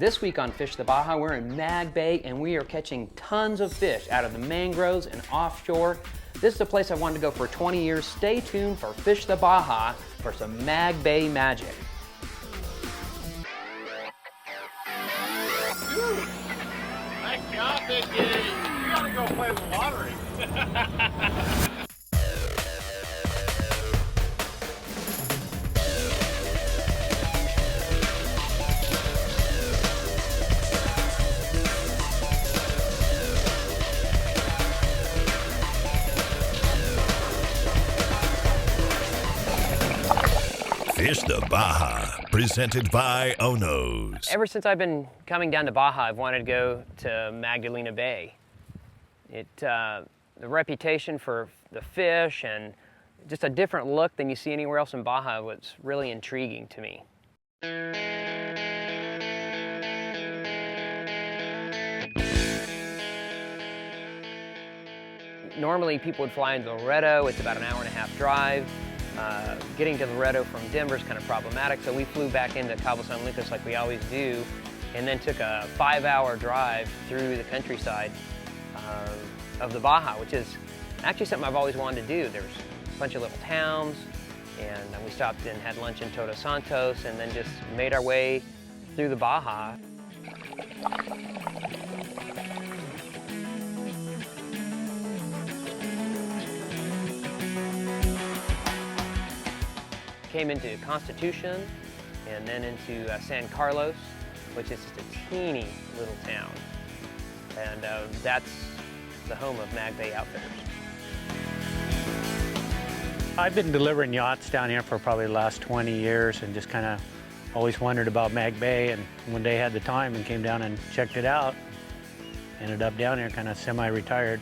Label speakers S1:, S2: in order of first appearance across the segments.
S1: This week on Fish the Baja, we're in Mag Bay and we are catching tons of fish out of the mangroves and offshore. This is a place I wanted to go for 20 years. Stay tuned for Fish the Baja for some Mag Bay magic.
S2: Dude, nice job, Big G. You gotta go play the lottery.
S3: Fish the Baja, presented by Ono's.
S1: Ever since I've been coming down to Baja, I've wanted to go to Magdalena Bay. The reputation for the fish and just a different look than you see anywhere else in Baja was really intriguing to me. Normally people would fly into Loreto. It's about an hour-and-a-half drive. Getting to Loreto from Denver is kind of problematic, so we flew back into Cabo San Lucas like we always do, and then took a 5-hour drive through the countryside of the Baja, which is actually something I've always wanted to do. There's a bunch of little towns, and we stopped and had lunch in Todos Santos, and then just made our way through the Baja. Came into Constitution and then into San Carlos, which is just a teeny little town. And that's the home of Mag Bay Outfitters.
S4: I've been delivering yachts down here for probably the last 20 years and just kind of always wondered about Mag Bay, and one day had the time and came down and checked it out. Ended up down here kind of semi-retired.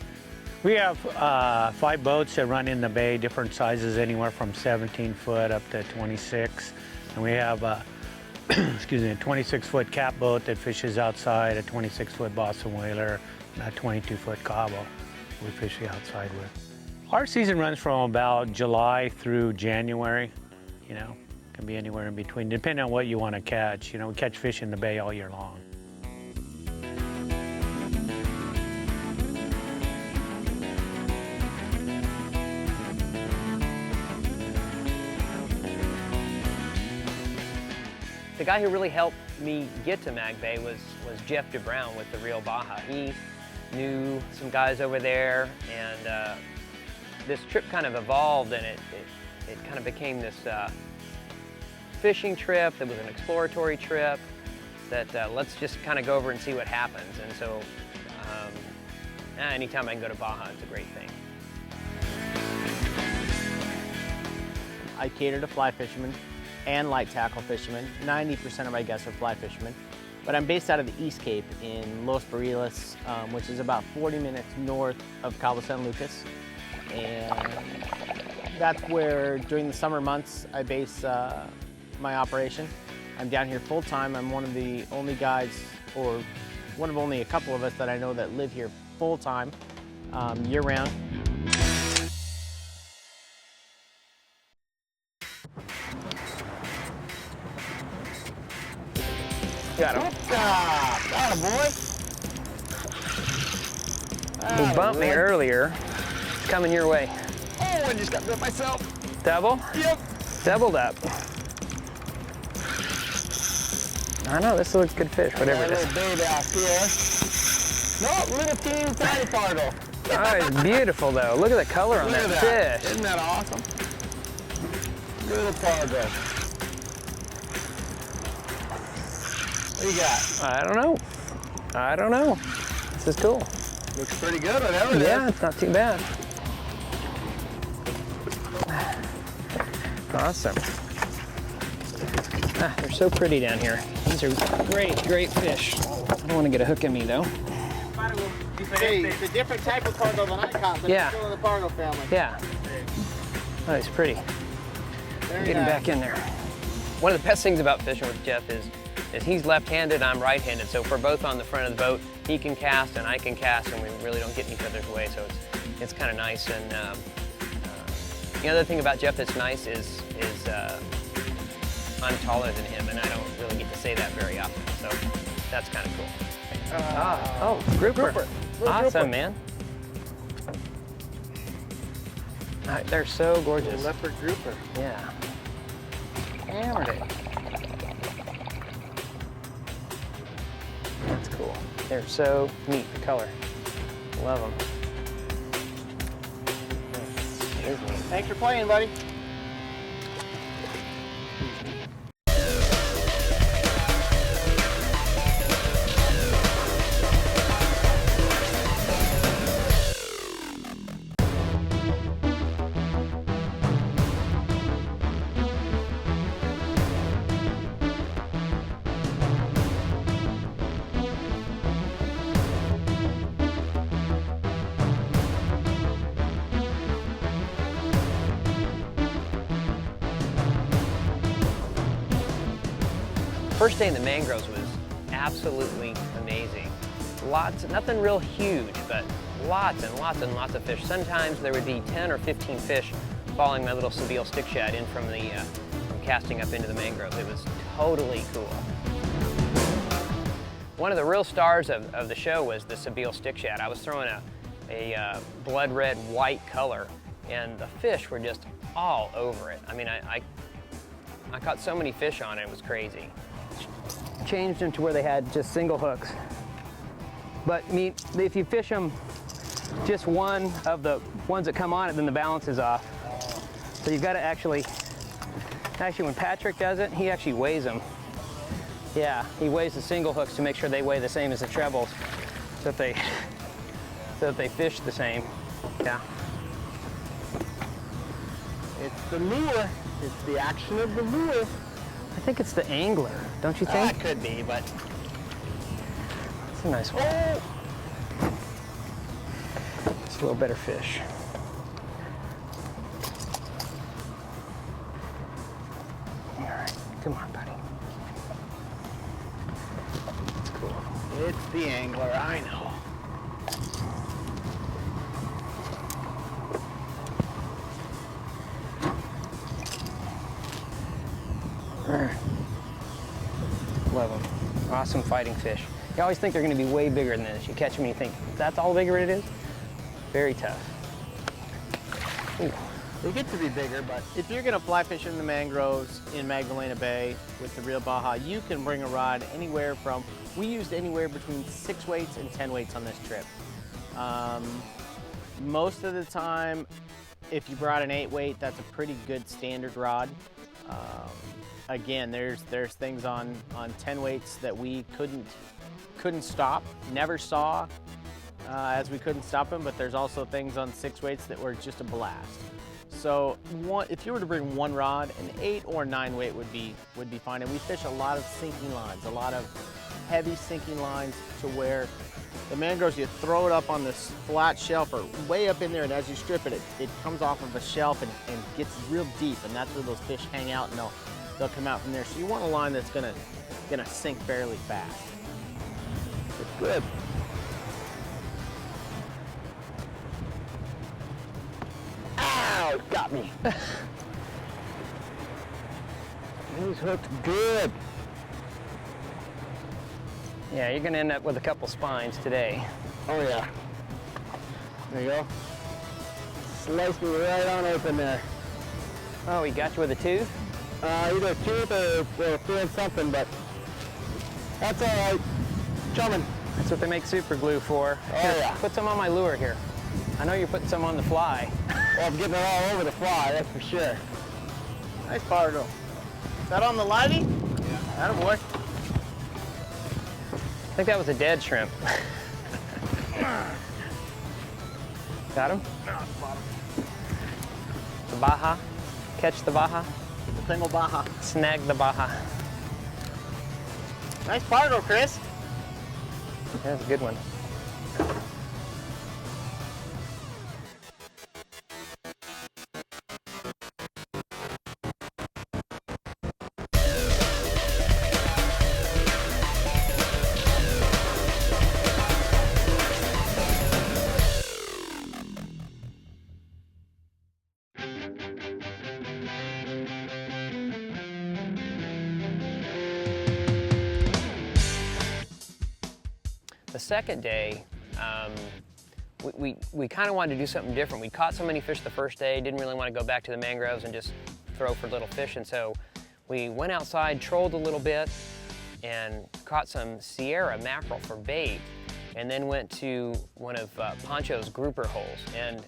S4: We have 5 boats that run in the bay, different sizes, anywhere from 17 foot up to 26. And we have excuse me, a 26-foot cat boat that fishes outside, a 26-foot Boston whaler, and a 22-foot Cabo we fish outside with. Our season runs from about July through January. You know, can be anywhere in between, depending on what you want to catch. You know, we catch fish in the bay all year long.
S1: The guy who really helped me get to Mag Bay was Jeff DeBrown with the Real Baja. He knew some guys over there, and this trip kind of evolved, and it kind of became this fishing trip that was an exploratory trip that let's just kind of go over and see what happens. And so anytime I can go to Baja, it's a great thing.
S5: I cater to fly fishermen and light tackle fishermen. 90% of my guests are fly fishermen. But I'm based out of the East Cape in Los Barriles, which is about 40 minutes north of Cabo San Lucas. And that's where, during the summer months, I base my operation. I'm down here full time. I'm one of the only guys, or one of only a couple of us that I know that live here full time, year round.
S1: Got him.
S5: Got him, boy.
S1: He bumped me earlier. Coming your way.
S5: Oh, I just got bit myself.
S1: Double?
S5: Yep.
S1: Doubled up. I know, this looks good fish, whatever it is.
S5: Little baby out here. No, little teeny tiny pargo.
S1: Oh, it's beautiful though. Look at the color on that fish.
S5: Isn't that awesome? Little pargo. What do you got?
S1: I don't know. This is cool.
S5: Looks pretty good, whatever it is.
S1: Yeah, it's not too bad. Awesome. They're so pretty down here. These are great, great fish. I don't want to get a hook in me though.
S5: Hey, it's a different type of pargo than I caught, but
S1: Yeah.
S5: it's still in the pargo family.
S1: Yeah. Oh, he's pretty.
S5: Very
S1: Get him
S5: nice.
S1: back in there. One of the best things about fishing with Jeff is he's left-handed, I'm right-handed, so if we're both on the front of the boat, he can cast and I can cast, and we really don't get in each other's way, so it's kind of nice. And the other thing about Jeff that's nice is I'm taller than him, and I don't really get to say that very often, so That's kind of cool. Oh, grouper. Awesome, man. They're so gorgeous.
S2: Leopard grouper.
S1: Yeah. Hammered it. That's cool. They're so neat, the color. Love them. It is neat.
S5: Thanks for playing, buddy.
S1: First day in the mangroves was absolutely amazing. Nothing real huge, but lots and lots and lots of fish. Sometimes there would be 10 or 15 fish following my little Sebile stick shad in from casting up into the mangroves. It was totally cool. One of the real stars of the show was the Sebile stick shad. I was throwing a blood red white color, and the fish were just all over it. I mean, I caught so many fish on it, it was crazy. Changed them to where they had just single hooks. But I mean, if you fish them just one of the ones that come on it, then the balance is off. So you've got to actually when Patrick does it, he actually weighs them. Yeah, he weighs the single hooks to make sure they weigh the same as the trebles, so that they fish the same. Yeah.
S2: It's the lure. It's the action of the lure.
S1: I think it's the angler, don't you think?
S5: That could be, but
S1: It's a nice one. It's a little better fish. All right, come on, buddy. That's cool.
S5: it's the angler, I know.
S1: 11. Awesome fighting fish. You always think they're going to be way bigger than this. You catch them and you think, that's all bigger it is? Very tough. Ooh.
S5: They get to be bigger, but if you're gonna fly fish in the mangroves in Magdalena Bay with the real Baja, you can bring a rod anywhere from, we used anywhere between 6 weights and 10 weights on this trip. Most of the time, if you brought an 8 weight, that's a pretty good standard rod. Again, there's things on 10 weights that we couldn't stop, never saw, as we couldn't stop them, but there's also things on 6 weights that were just a blast. So if you were to bring one rod, an 8 or 9 weight would be fine. And we fish a lot of sinking lines, a lot of heavy sinking lines, to where the mangroves, you throw it up on this flat shelf or way up in there, and as you strip it, it comes off of a shelf and gets real deep, and that's where those fish hang out, and they'll come out from there. So you want a line that's gonna sink fairly fast.
S2: It's good. Ow, it got me. He's hooked good.
S1: Yeah, you're going to end up with a couple spines today.
S2: Oh yeah. There you go. Sliced me right on open there.
S1: Oh, he got you with a tooth?
S2: Either a tooth or throwing something, but that's all right. Chumming.
S1: That's what they make super glue for.
S2: Oh,
S1: Here,
S2: yeah.
S1: Put some on my lure here. I know you're putting some on the fly.
S2: Well, I'm getting it all over the fly, that's for sure.
S5: Nice Pargo. Is that on the livey? Yeah. Attaboy.
S1: I think that was a dead shrimp. Got him?
S2: No, it's bottom.
S1: The Baja. Catch the Baja.
S5: The single Baja.
S1: Snag the Baja.
S5: Nice Pargo, Chris.
S1: That's a good one. second day, we kind of wanted to do something different. We caught so many fish the first day, didn't really want to go back to the mangroves and just throw for little fish, and so we went outside, trolled a little bit, and caught some Sierra mackerel for bait, and then went to one of Poncho's grouper holes. And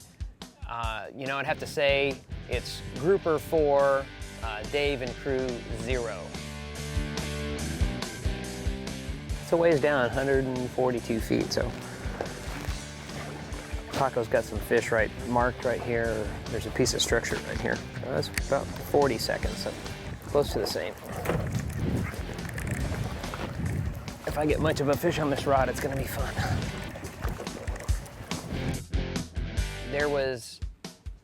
S1: you know, I'd have to say it's grouper 4, Dave and crew 0. It's a ways down, 142 feet, so Paco's got some fish marked right here. There's a piece of structure right here. That's about 40 seconds, so close to the same. If I get much of a fish on this rod, it's gonna be fun. There was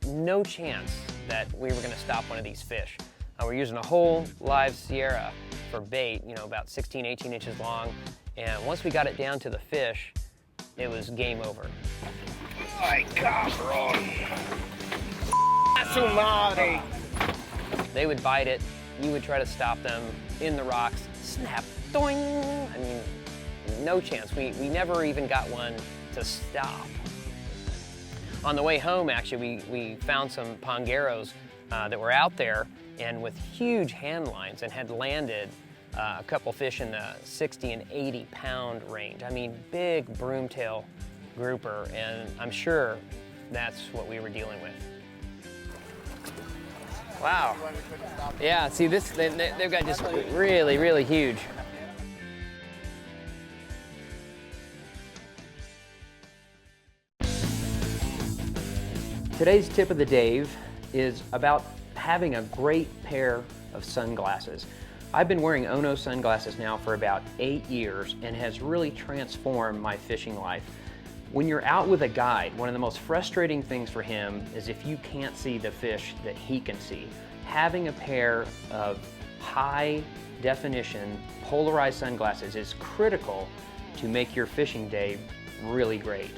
S1: no chance that we were gonna stop one of these fish. We're using a whole live Sierra for bait, you know, about 16, 18 inches long. And once we got it down to the fish, it was game over. Ay, cabrón. Su madre. They would bite it, you would try to stop them in the rocks, snap, doing. I mean, no chance. We never even got one to stop. On the way home, actually, we found some pongueros that were out there and with huge hand lines and had landed a couple fish in the 60 and 80 pound range. I mean, big broomtail grouper, and I'm sure that's what we were dealing with. Wow. Yeah, see this, they've got just really, really huge. Today's tip of the Dave is about having a great pair of sunglasses. I've been wearing Ono sunglasses now for about 8 years and has really transformed my fishing life. When you're out with a guide, one of the most frustrating things for him is if you can't see the fish that he can see. Having a pair of high definition polarized sunglasses is critical to make your fishing day really great.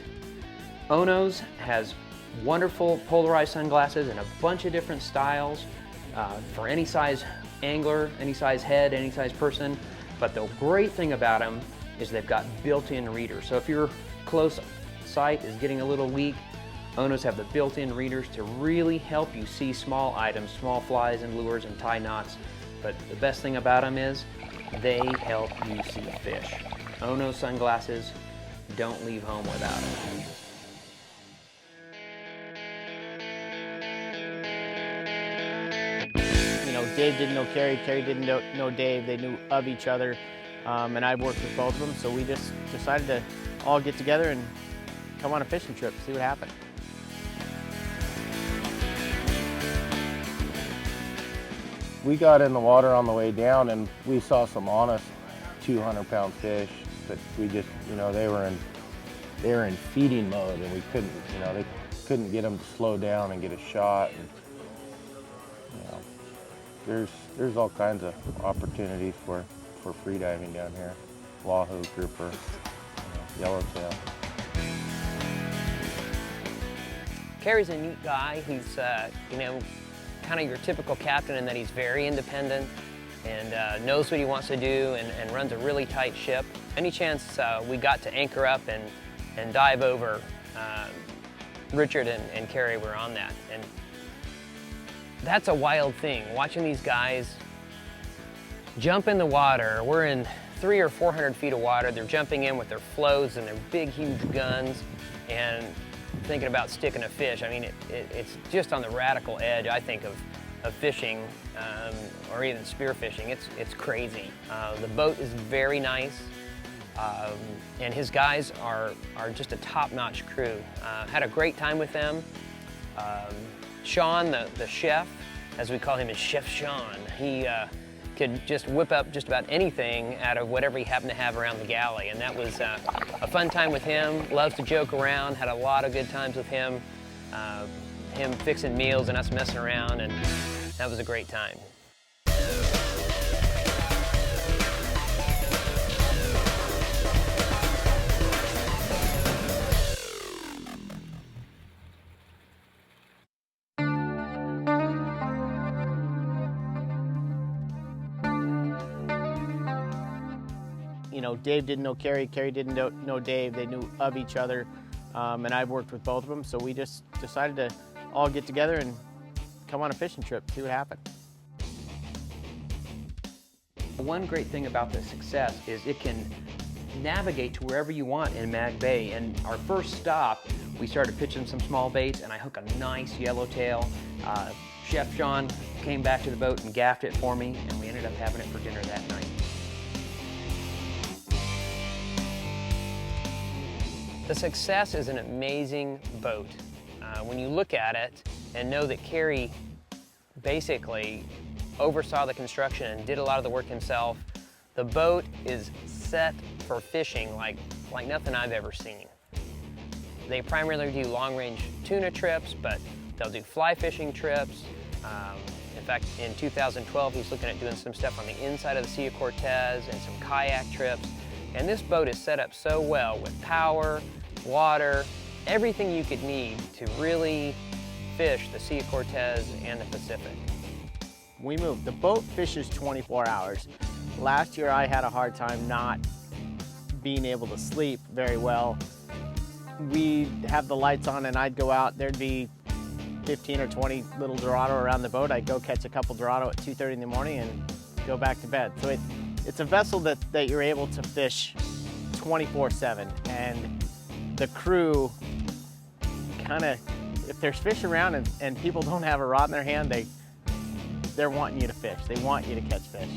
S1: Ono's has wonderful polarized sunglasses in a bunch of different styles for any size angler, any size head, any size person. But the great thing about them is they've got built-in readers. So if your close sight is getting a little weak, Ono's have the built-in readers to really help you see small items, small flies and lures and tie knots. But the best thing about them is they help you see fish. Ono sunglasses, don't leave home without them.
S5: You know, Dave didn't know Carrie, Carrie didn't know Dave. They knew of each other, and I worked with both of them, so we just decided to all get together and come on a fishing trip, see what happened.
S2: We got in the water on the way down and we saw some honest 200-pound fish that we just, you know, they were in feeding mode and we couldn't, you know, they couldn't get them to slow down and get a shot. And, you know, there's all kinds of opportunities for free diving down here. Wahoo, grouper, you know, yellowtail.
S1: Carrie's a neat guy. He's, you know, kind of your typical captain in that he's very independent and knows what he wants to do and runs a really tight ship. Any chance we got to anchor up and dive over, Richard and Carrie were on that. And that's a wild thing, watching these guys jump in the water. We're in 300 or 400 feet of water. They're jumping in with their floats and their big, huge guns and thinking about sticking a fish. I mean, it's just on the radical edge, I think, of fishing or even spear fishing. It's crazy. The boat is very nice, and his guys are just a top-notch crew. Had a great time with them. Sean, the chef, as we call him, is Chef Sean. He could just whip up just about anything out of whatever he happened to have around the galley, and that was a fun time with him. Loves to joke around, had a lot of good times with him. Him fixing meals and us messing around, and that was a great time. You
S5: You know, Dave didn't know Kerry, Kerry didn't know Dave. They knew of each other, and I've worked with both of them. So we just decided to all get together and come on a fishing trip, see what happened.
S1: One great thing about this success is it can navigate to wherever you want in Mag Bay. And our first stop, we started pitching some small baits, and I hook a nice yellowtail. Chef John came back to the boat and gaffed it for me, and we ended up having it for dinner that night. The Success is an amazing boat. When you look at it and know that Kerry basically oversaw the construction and did a lot of the work himself, the boat is set for fishing like nothing I've ever seen. They primarily do long-range tuna trips, but they'll do fly fishing trips. In fact, in 2012, he's looking at doing some stuff on the inside of the Sea of Cortez and some kayak trips. And this boat is set up so well with power, water, everything you could need to really fish the Sea of Cortez and the Pacific.
S5: We moved. The boat fishes 24 hours. Last year I had a hard time not being able to sleep very well. We'd have the lights on and I'd go out, there'd be 15 or 20 little Dorado around the boat. I'd go catch a couple Dorado at 2:30 in the morning and go back to bed. So it's a vessel that you're able to fish 24/7. And the crew kind of, if there's fish around and people don't have a rod in their hand, they're wanting you to fish. They want you to catch fish.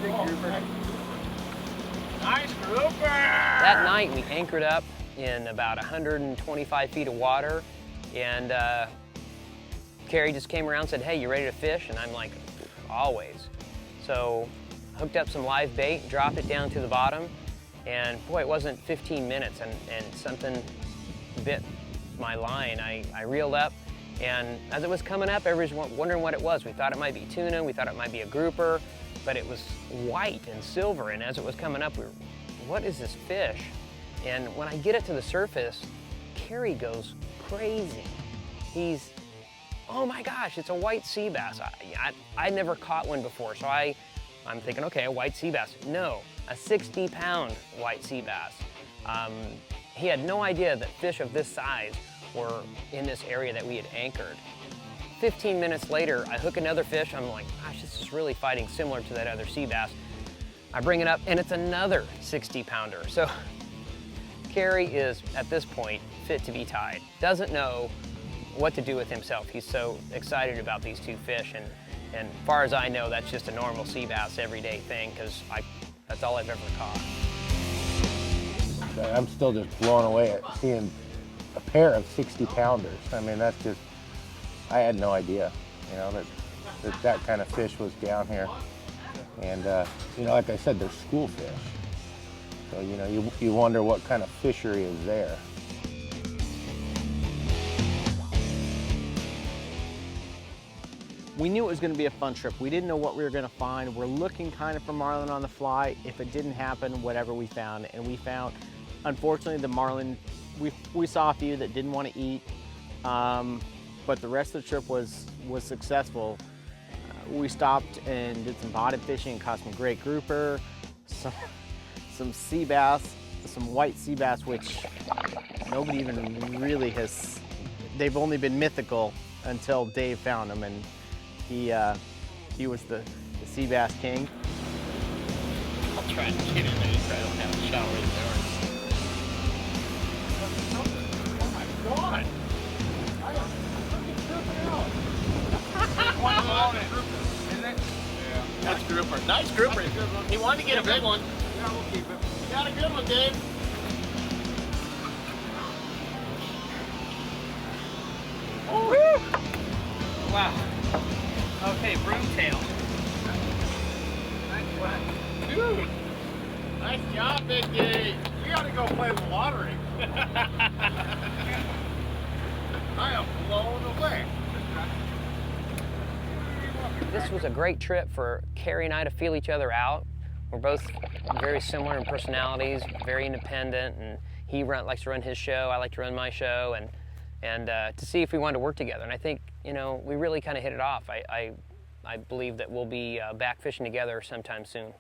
S2: Big grouper. Nice grouper!
S1: That night we anchored up in about 125 feet of water, and Kerry just came around and said, "Hey, you ready to fish?" And I'm like, "Always." So hooked up some live bait, dropped it down to the bottom, and boy, it wasn't 15 minutes and something bit my line. I reeled up, and as it was coming up, everybody's wondering what it was. We thought it might be tuna, we thought it might be a grouper, but it was white and silver, and as it was coming up, we were, what is this fish? And when I get it to the surface, Kerry goes crazy. He's, oh my gosh, it's a white sea bass. I'd never caught one before, so I'm thinking, okay, a white sea bass. No, a 60-pound white sea bass. He had no idea that fish of this size were in this area that we had anchored. 15 minutes later, I hook another fish. I'm like, gosh, this is really fighting similar to that other sea bass. I bring it up, and it's another 60-pounder. So Kerry is, at this point, fit to be tied. Doesn't know what to do with himself. He's so excited about these two fish, and as far as I know, that's just a normal sea bass everyday thing, because that's all I've ever caught.
S2: I'm still just blown away at seeing a pair of 60-pounders. I mean, that's just, I had no idea, you know, that kind of fish was down here. And, you know, like I said, they're school fish. So, you know, you wonder what kind of fishery is there.
S5: We knew it was going to be a fun trip. We didn't know what we were going to find. We're looking kind of for marlin on the fly. If it didn't happen, whatever we found. And we found, unfortunately, the marlin, we saw a few that didn't want to eat, but the rest of the trip was successful. We stopped and did some bottom fishing and caught some great grouper, some sea bass, some white sea bass, which nobody even really has, they've only been mythical until Dave found them, and he was the sea bass king.
S6: I'll try and get in there. I don't have a shower in there. Oh my God! That's grouper. Nice grouper. He wanted to get a big one. Yeah, we'll keep it. You got a good one, Dave.
S1: Oh, wow. Okay, broomtail.
S6: Dude, nice job, Big Dave.
S2: We gotta go play the lottery.
S6: I am blown away.
S1: This was a great trip for Kerry and I to feel each other out. We're both very similar in personalities, very independent, and he likes to run his show, I like to run my show, and to see if we wanted to work together. And I think, you know, we really kind of hit it off. I I believe that we'll be back fishing together sometime soon.